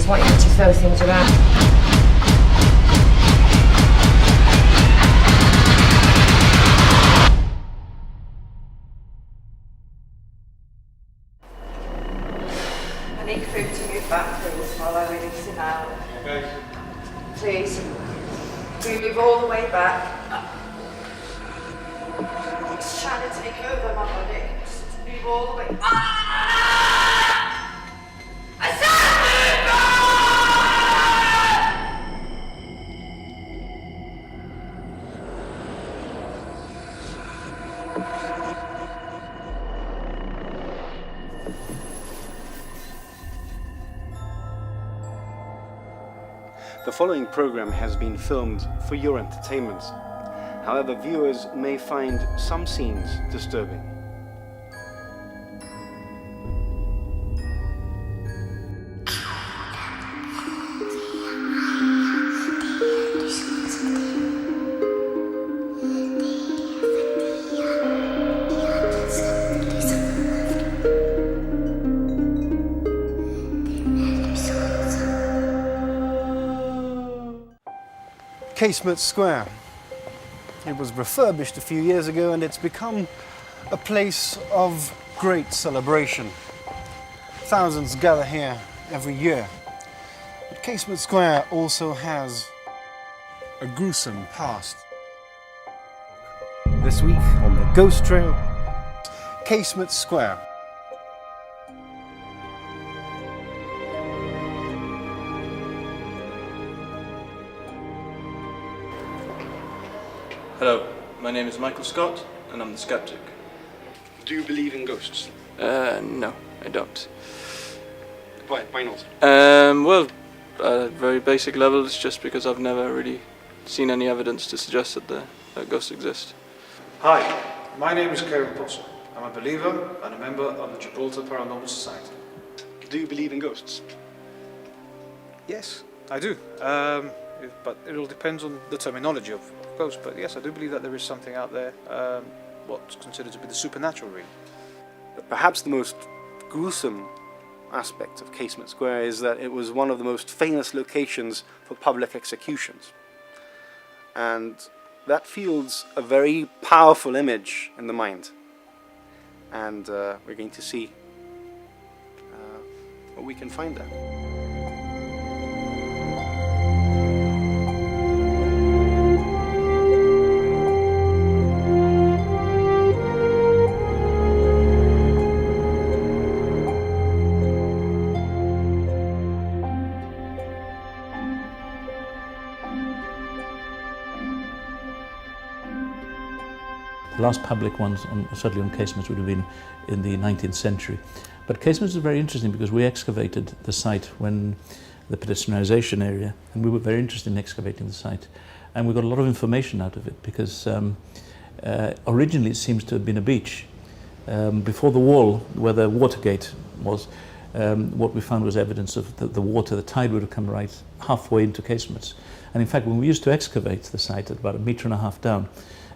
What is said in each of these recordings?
just want you to throw things around. I need food to move back, please, while I release him out. Okay. Please. Can we move all the way back? It's trying to take over my body. Just move all the way. I said move back! The following program has been filmed for your entertainment. However, viewers may find some scenes disturbing. Casemates Square. It was refurbished a few years ago and it's become a place of great celebration. Thousands gather here every year. But Casemates Square also has a gruesome past. This week on the Ghost Trail, Casemates Square. Hello, my name is Michael Scott and I'm the skeptic. Do you believe in ghosts? No, I don't. Why not? Well, at a very basic level, it's just because I've never really seen any evidence to suggest that ghosts exist. Hi, my name is Karen Potter. I'm a believer and a member of the Gibraltar Paranormal Society. Do you believe in ghosts? Yes, I do. But it all depends on the terminology of ghosts. But yes, I do believe that there is something out there, what's considered to be the supernatural, really. Perhaps the most gruesome aspect of Casemates Square is that it was one of the most famous locations for public executions. And that fields a very powerful image in the mind. And we're going to see what we can find there. The last public ones, certainly on Casemates, would have been in the 19th century. But Casemates is very interesting because we excavated the site when the pedestrianisation area, and we were very interested in excavating the site. And we got a lot of information out of it because originally it seems to have been a beach. Before the wall, where the Watergate was, what we found was evidence of the water, the tide would have come right halfway into Casemates. And in fact, when we used to excavate the site at about 1.5 meters down,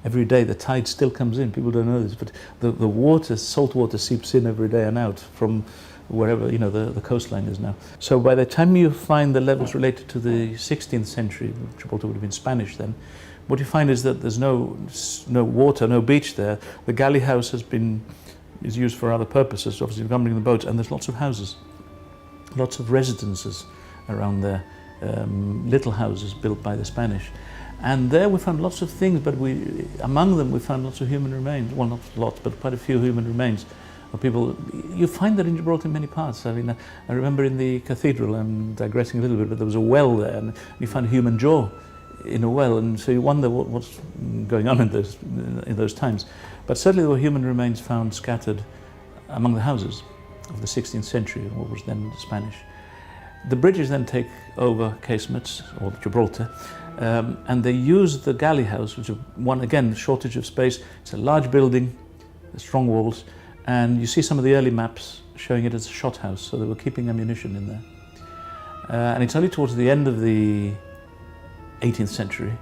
every day the tide still comes in. People don't know this, but the water, salt water, seeps in every day and out from wherever the coastline is now. So by the time you find the levels related to the 16th century, Gibraltar would have been Spanish then, what you find is that there's no water, no beach there. The galley house is used for other purposes, obviously accompanying the boats, and there's lots of houses, lots of residences around there, little houses built by the Spanish. And there we found lots of things, but among them we found lots of human remains. Well, not lots, but quite a few human remains of people. You find that in Gibraltar in many parts. I mean, I remember in the cathedral, I'm digressing a little bit, but there was a well there, and you found a human jaw in a well, and so you wonder what's going on in those times. But certainly there were human remains found scattered among the houses of the 16th century, what was then Spanish. The British then take over Casemates, or Gibraltar, and they use the galley house, which is one, again, shortage of space. It's a large building, strong walls, and you see some of the early maps showing it as a shot house, so they were keeping ammunition in there. And it's only towards the end of the 18th century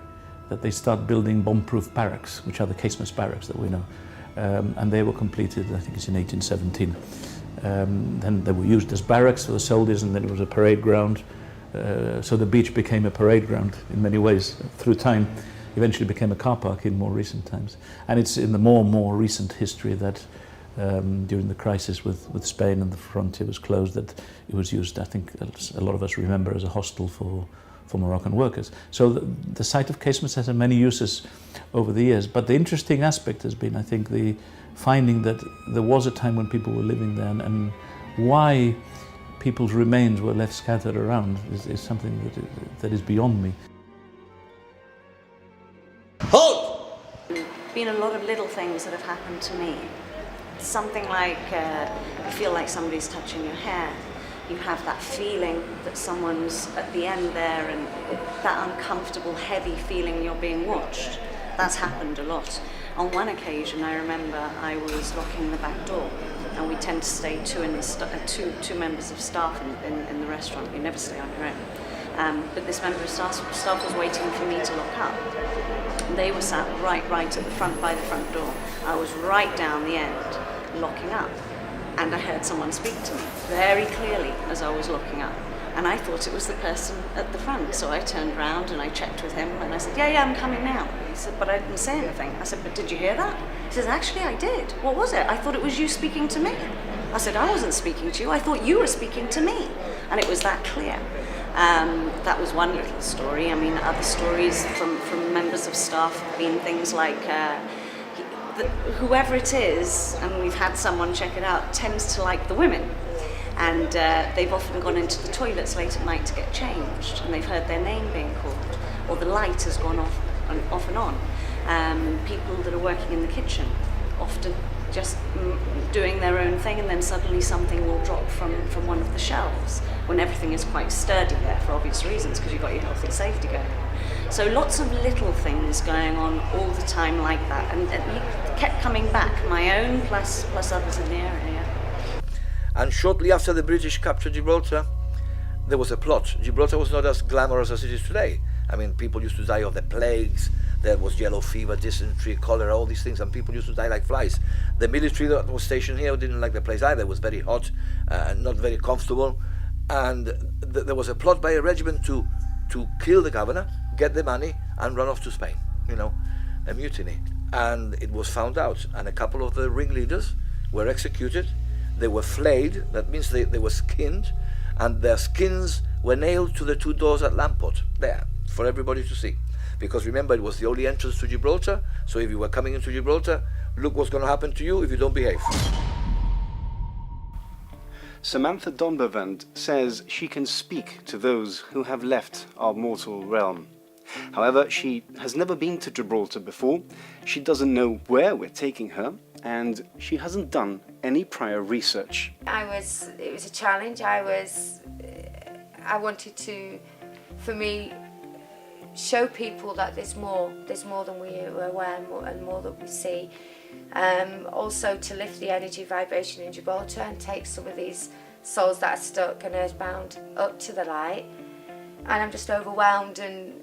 that they start building bomb-proof barracks, which are the Casemates barracks that we know. And they were completed, I think it's in 1817. Then they were used as barracks for the soldiers, and then it was a parade ground. So the beach became a parade ground in many ways through time. Eventually became a car park in more recent times. And it's in the more recent history that during the crisis with Spain and the frontier was closed, that it was used, I think a lot of us remember, as a hostel for Moroccan workers. So the site of Casemates has had many uses over the years, but the interesting aspect has been, I think, the finding that there was a time when people were living there, and why people's remains were left scattered around is something that is beyond me. Halt! Been a lot of little things that have happened to me. Something like you feel like somebody's touching your hair. You have that feeling that someone's at the end there, and that uncomfortable, heavy feeling you're being watched. That's happened a lot. On one occasion, I remember I was locking the back door, and we tend to stay two members of staff in the restaurant. You never stay on your own. But this member of staff was waiting for me to lock up. They were sat right at the front by the front door. I was right down the end, locking up. And I heard someone speak to me very clearly as I was locking up. And I thought it was the person at the front. So I turned around and I checked with him and I said, yeah, I'm coming now. He said, but I didn't say anything. I said, but did you hear that? He says, actually I did. What was it? I thought it was you speaking to me. I said, I wasn't speaking to you. I thought you were speaking to me. And it was that clear. That was one little story. I mean, other stories from members of staff have been things like, whoever it is, and we've had someone check it out, tends to like the women. And they've often gone into the toilets late at night to get changed, and they've heard their name being called, or the light has gone off and on. People that are working in the kitchen, often just doing their own thing, and then suddenly something will drop from one of the shelves when everything is quite sturdy there for obvious reasons, because you've got your health and safety going on. So lots of little things going on all the time like that, and he kept coming back, my own plus others in the area. And shortly after the British captured Gibraltar, there was a plot. Gibraltar was not as glamorous as it is today. I mean, people used to die of the plagues. There was yellow fever, dysentery, cholera, all these things, and people used to die like flies. The military that was stationed here didn't like the place either. It was very hot and not very comfortable. And there was a plot by a regiment to kill the governor, get the money, and run off to Spain. You know, a mutiny. And it was found out, and a couple of the ringleaders were executed. They were flayed, that means they were skinned, and their skins were nailed to the two doors at Lamport, there, for everybody to see. Because remember, it was the only entrance to Gibraltar, so if you were coming into Gibraltar, look what's going to happen to you if you don't behave. Samantha Donbavand says she can speak to those who have left our mortal realm. However, she has never been to Gibraltar before, she doesn't know where we're taking her, and she hasn't done any prior research. It was a challenge. I wanted to, for me, show people that there's more than we are aware and more that we see. Also to lift the energy vibration in Gibraltar and take some of these souls that are stuck and earthbound up to the light. And I'm just overwhelmed and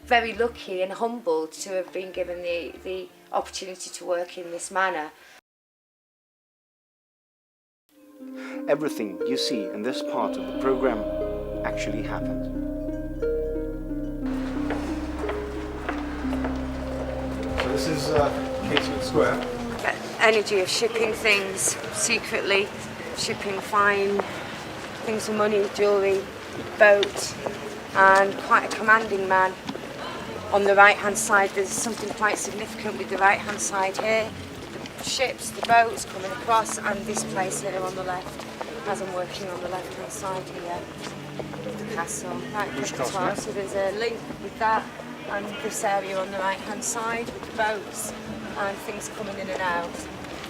very lucky and humbled to have been given the opportunity to work in this manner. Everything you see in this part of the program actually happened. So this is Casemates Square. That energy of shipping things secretly, shipping fine things for money, jewellery, boat, and quite a commanding man. On the right hand side there's something quite significant with the right hand side here. The ships, the boats coming across, and this place here on the left, as I'm working on the left hand side here, the castle, right as well. So there's a link with that and this area on the right hand side with the boats and things coming in and out.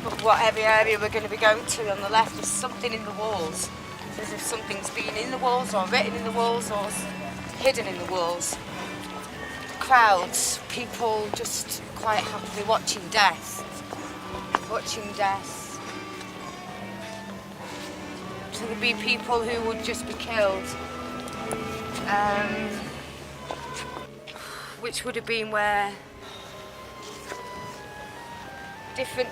But whatever area we're going to be going to on the left, there's something in the walls. It's as if something's been in the walls or written in the walls or hidden in the walls. Crowds, people just quite happily watching death. So there'd be people who would just be killed, which would have been where different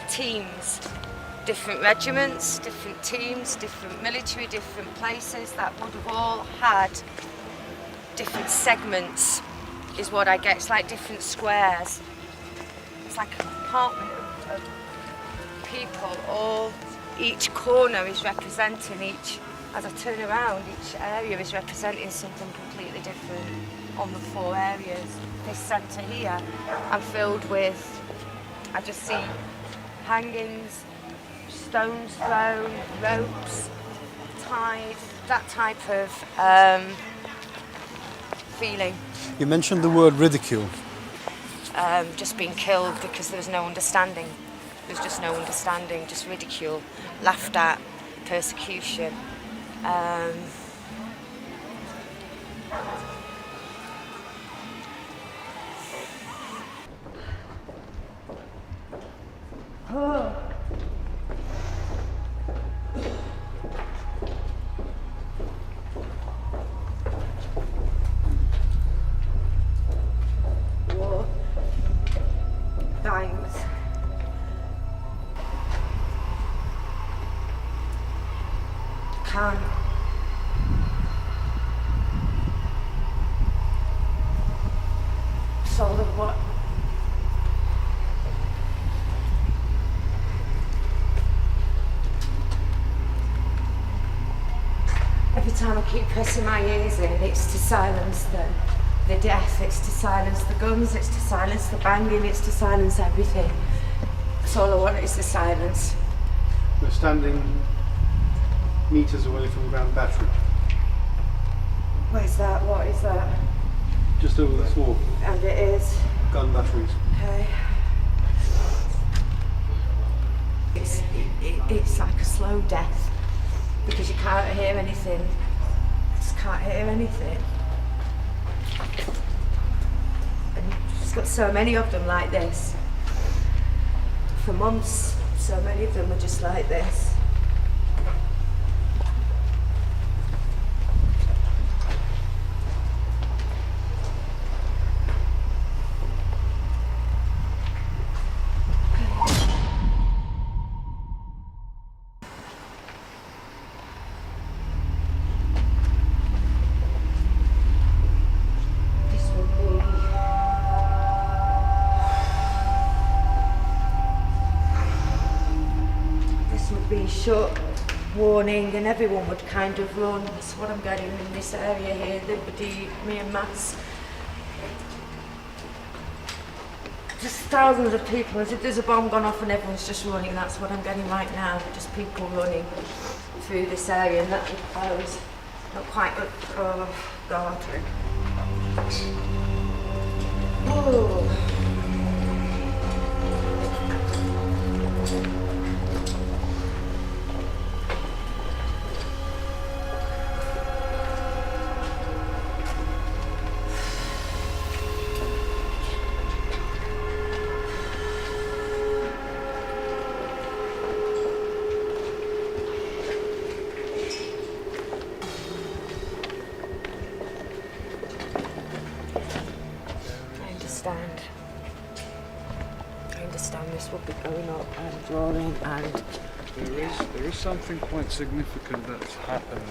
teams, different regiments, different teams, different military, different places that would have all had different segments, is what I get. It's like different squares. It's like a compartment of people. Each corner is representing as I turn around, each area is representing something completely different on the 4 areas. This centre here, I'm filled with, I just see hangings, stones thrown, ropes tied, that type of feeling. You mentioned the word ridicule. Just being killed because there was no understanding. There's just no understanding, just ridicule, laughed at, persecution. War, dimes. Can. Soul of what? Every time I keep pressing my ears in, it's to silence the death, it's to silence the guns, it's to silence the banging, it's to silence everything. That's all I want is the silence. We're standing meters away from Grand Battery. Where's that? What is that? Just over this wall. And it is. Gun batteries. Okay. It's like a slow death because you can't hear anything. Just can't hear anything. And you've got so many of them like this. For months, so many of them are just like this. Shut, warning, and everyone would kind of run. That's what I'm getting in this area here, me and Matt's. Just thousands of people, as if there's a bomb gone off and everyone's just running. That's what I'm getting right now, just people running through this area, and that was not quite, oh God. Oh. I understand this will be going up and rolling, and There is something quite significant that's happened,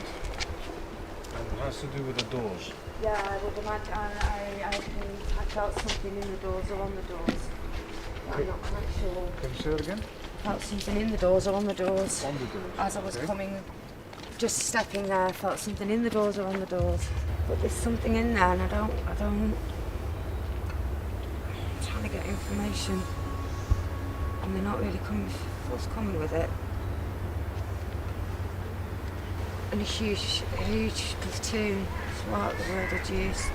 and it has to do with the doors. yeah, I would imagine I felt something in the doors or on the doors. I'm not quite sure. Can you say that again? I felt something in the doors or on the doors. On the doors. As I was Okay. coming, just stepping there, I felt something in the doors or on the doors. But there's something in there, and I don't. I'm trying to get information, and they're not really forthcoming with it. And a huge platoon is what the word I'd used.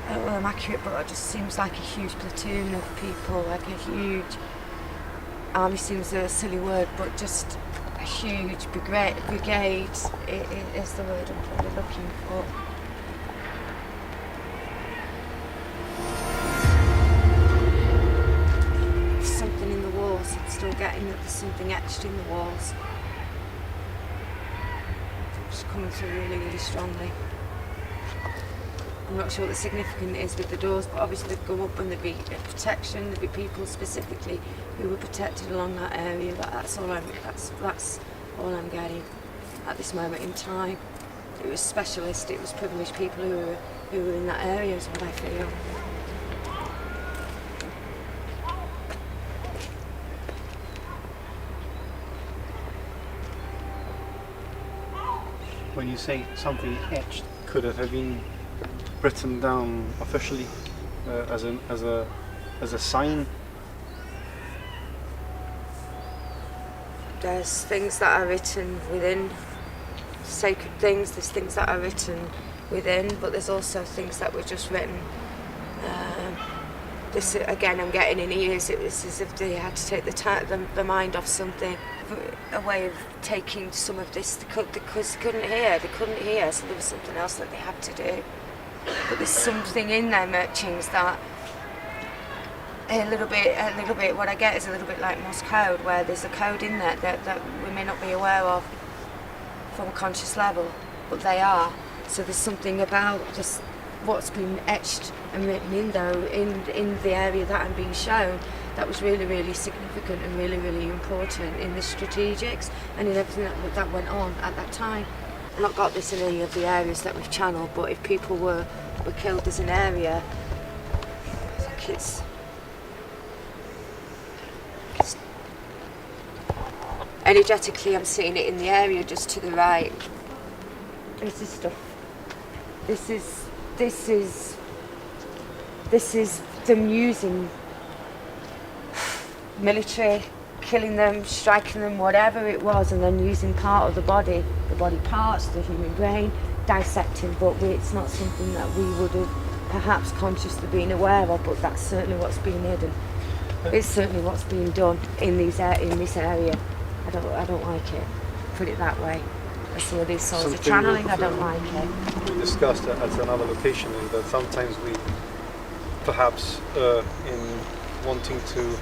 I don't know if I'm accurate, but it just seems like a huge platoon of people, like a huge army seems a silly word, but just a huge brigade is the word I'm probably looking for. There's something in the walls. I'm still getting that there's something etched in the walls. It's coming through really, really strongly. I'm not sure what the significance is with the doors, but obviously they'd go up and there'd be protection, there'd be people specifically who were protected along that area. That's all I'm getting at this moment in time. It was specialist, it was privileged people who were in that area is what I feel. When you say something etched, could it have been written down officially as a sign? There's things that are written within, sacred things, there's things that are written within, but there's also things that were just written. This again, I'm getting in ears. It was as if they had to take the mind off something, a way of taking some of this because they couldn't hear, so there was something else that they had to do. But there's something in their etchings that a little bit. What I get is a little bit like Morse code, where there's a code in there that we may not be aware of from a conscious level, but they are. So there's something about just what's been etched and written in the area that I'm being shown that was really, really significant and really, really important in the strategics and in everything that went on at that time. I've not got this in any of the areas that we've channeled, but if people were killed as an area, I think it's energetically I'm seeing it in the area just to the right. This is stuff. This is them using military, killing them, striking them, whatever it was, and then using part of the body parts, the human brain, dissecting, but it's not something that we would have perhaps consciously been aware of, but that's certainly what's being hidden. It's certainly what's being done in this area. I don't like it, put it that way. As some of these souls are channeling, I don't like it. We discussed at another location is that sometimes we perhaps in wanting to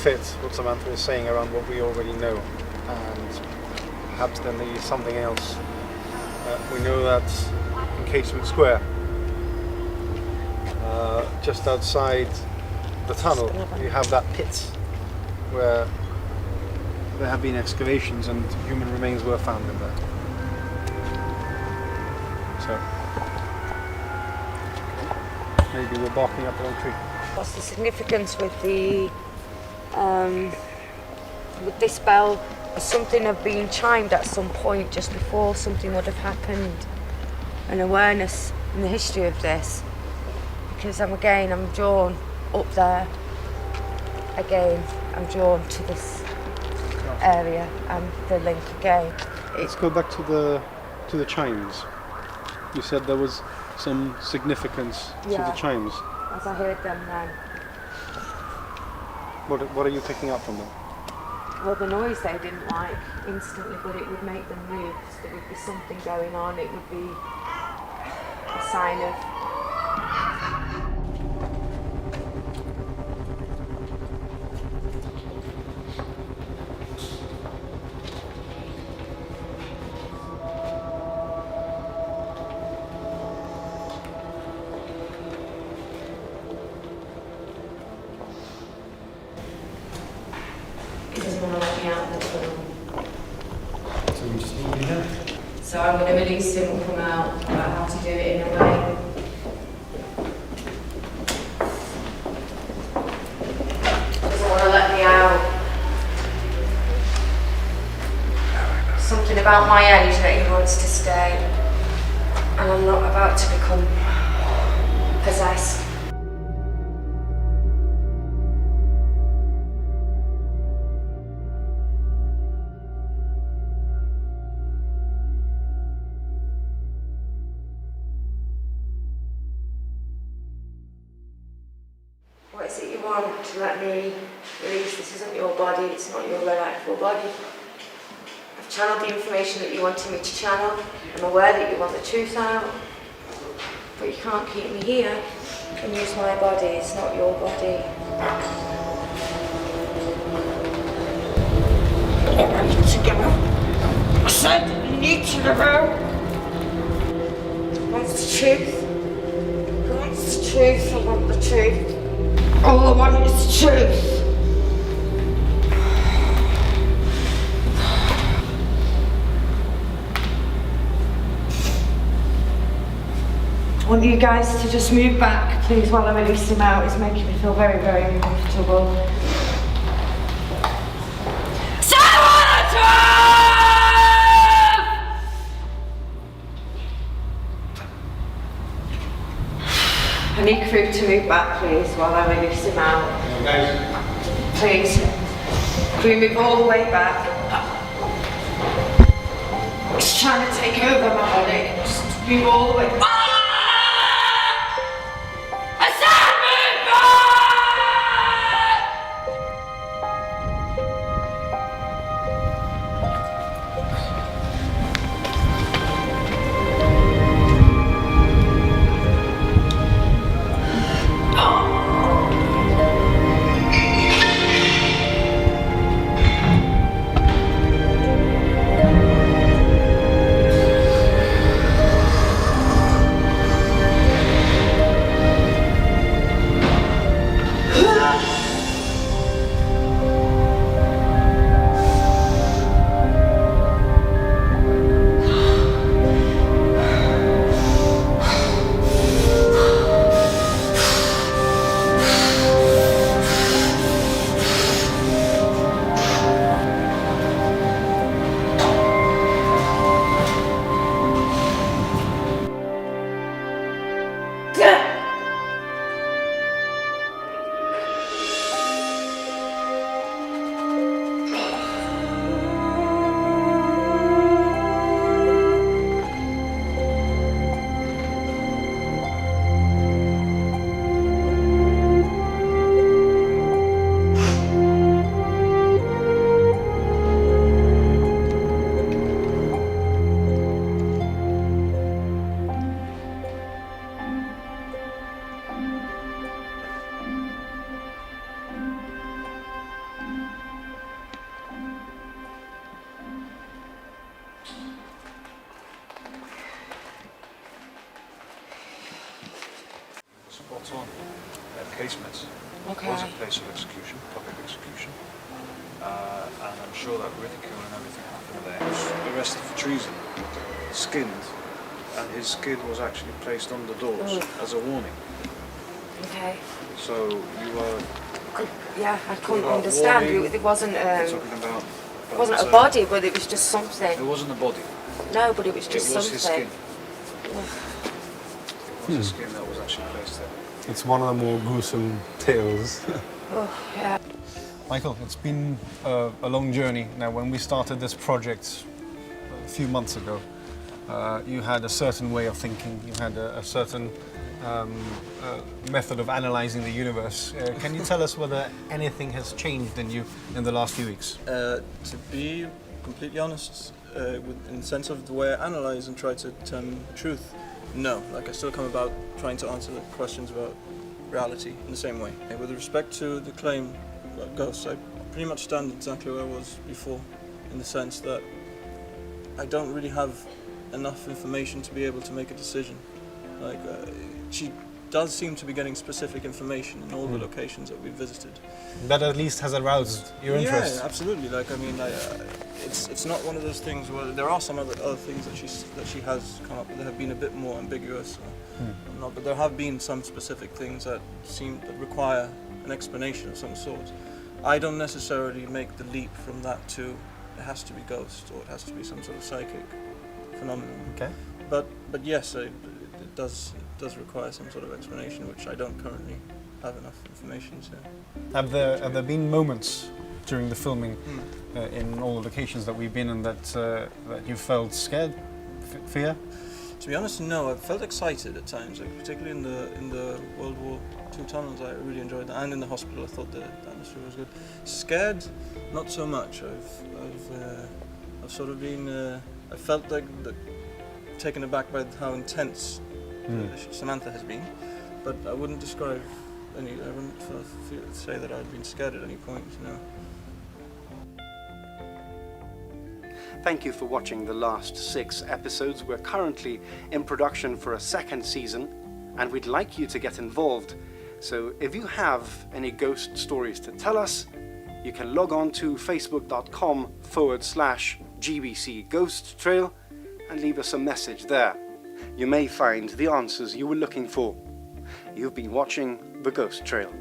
fit what Samantha was saying around what we already know, and perhaps then there is something else. We know that in Casemates Square, just outside the tunnel, you have that pit where there have been excavations and human remains were found in there. So maybe we're barking up the wrong tree. What's the significance with this bell? Something of being chimed at some point just before something would have happened. An awareness in the history of this. Because I'm drawn up there. Again, I'm drawn to this area and the link again. Let's go back to the chimes. You said there was some significance to the chimes. As I heard them then. What are you picking up from them? Well, the noise they didn't like instantly, but it would make them move. So there would be something going on. It would be a sign of so I'm going to release him and come out about how to do it in a way. Doesn't want to let me out. Something about my age that he wants to stay. And I'm not about to become possessed. What is it you want to let me release? This isn't your body, it's not your rightful body. I've channeled the information that you wanted me to channel. I'm aware that you want the truth out, but you can't keep me here and use my body, it's not your body. I need to go. I said you need to go. Once wants truth. Who wants the truth? I want the truth. All I want is truth. I want you guys to just move back, please, while I release him out. It's making me feel very, very uncomfortable. I need crew to move back, please, while I release him out. Please. Crew, move all the way back. It's trying to take over my body. Just move all the way back. Spot on. Casemates Okay. was a place of execution, public execution, and I'm sure that ridicule and everything happened there. He was arrested for treason, skinned, and his skin was actually placed on the doors as a warning. Okay. So you were Yeah, I couldn't about understand. warning, It wasn't. talking about. It wasn't a body, but it was just something. It wasn't a body. No, but it was It just was his something. skin. It was his skin that was actually placed there. It's one of the more gruesome tales. Oh, yeah. Michael, it's been a long journey. Now, when we started this project a few months ago, you had a certain way of thinking, you had a certain method of analyzing the universe. Can you tell us whether anything has changed in you in the last few weeks? To be completely honest, in the sense of the way I analyze and try to determine truth, no. Like, I still come about trying to answer the questions about reality in the same way. And with respect to the claim about ghosts, I pretty much stand exactly where I was before, in the sense that I don't really have enough information to be able to make a decision. Like, she does seem to be getting specific information in all the locations that we've visited. That at least has aroused your interest. Yeah, absolutely. Like, I mean, it's not one of those things where there are some other things that she has come up with that have been a bit more ambiguous. But there have been some specific things that require an explanation of some sort. I don't necessarily make the leap from that to it has to be ghost or it has to be some sort of psychic phenomenon. Okay. But yes, it does require some sort of explanation, which I don't currently have enough information to. Have there been moments during the filming in all the locations that we've been in that you felt scared, fear? To be honest, no. I felt excited at times, like particularly in the World War II tunnels. I really enjoyed that, and in the hospital, I thought the atmosphere was good. Scared, not so much. I've sort of been. I felt like taken aback by how intense Samantha has been, but I wouldn't describe any. I wouldn't say that I'd been scared at any point. No. Thank you for watching the last 6 episodes. We're currently in production for a 2nd season, and we'd like you to get involved. So if you have any ghost stories to tell us, you can log on to facebook.com/GBC Ghost Trail and leave us a message there. You may find the answers you were looking for. You've been watching The Ghost Trail.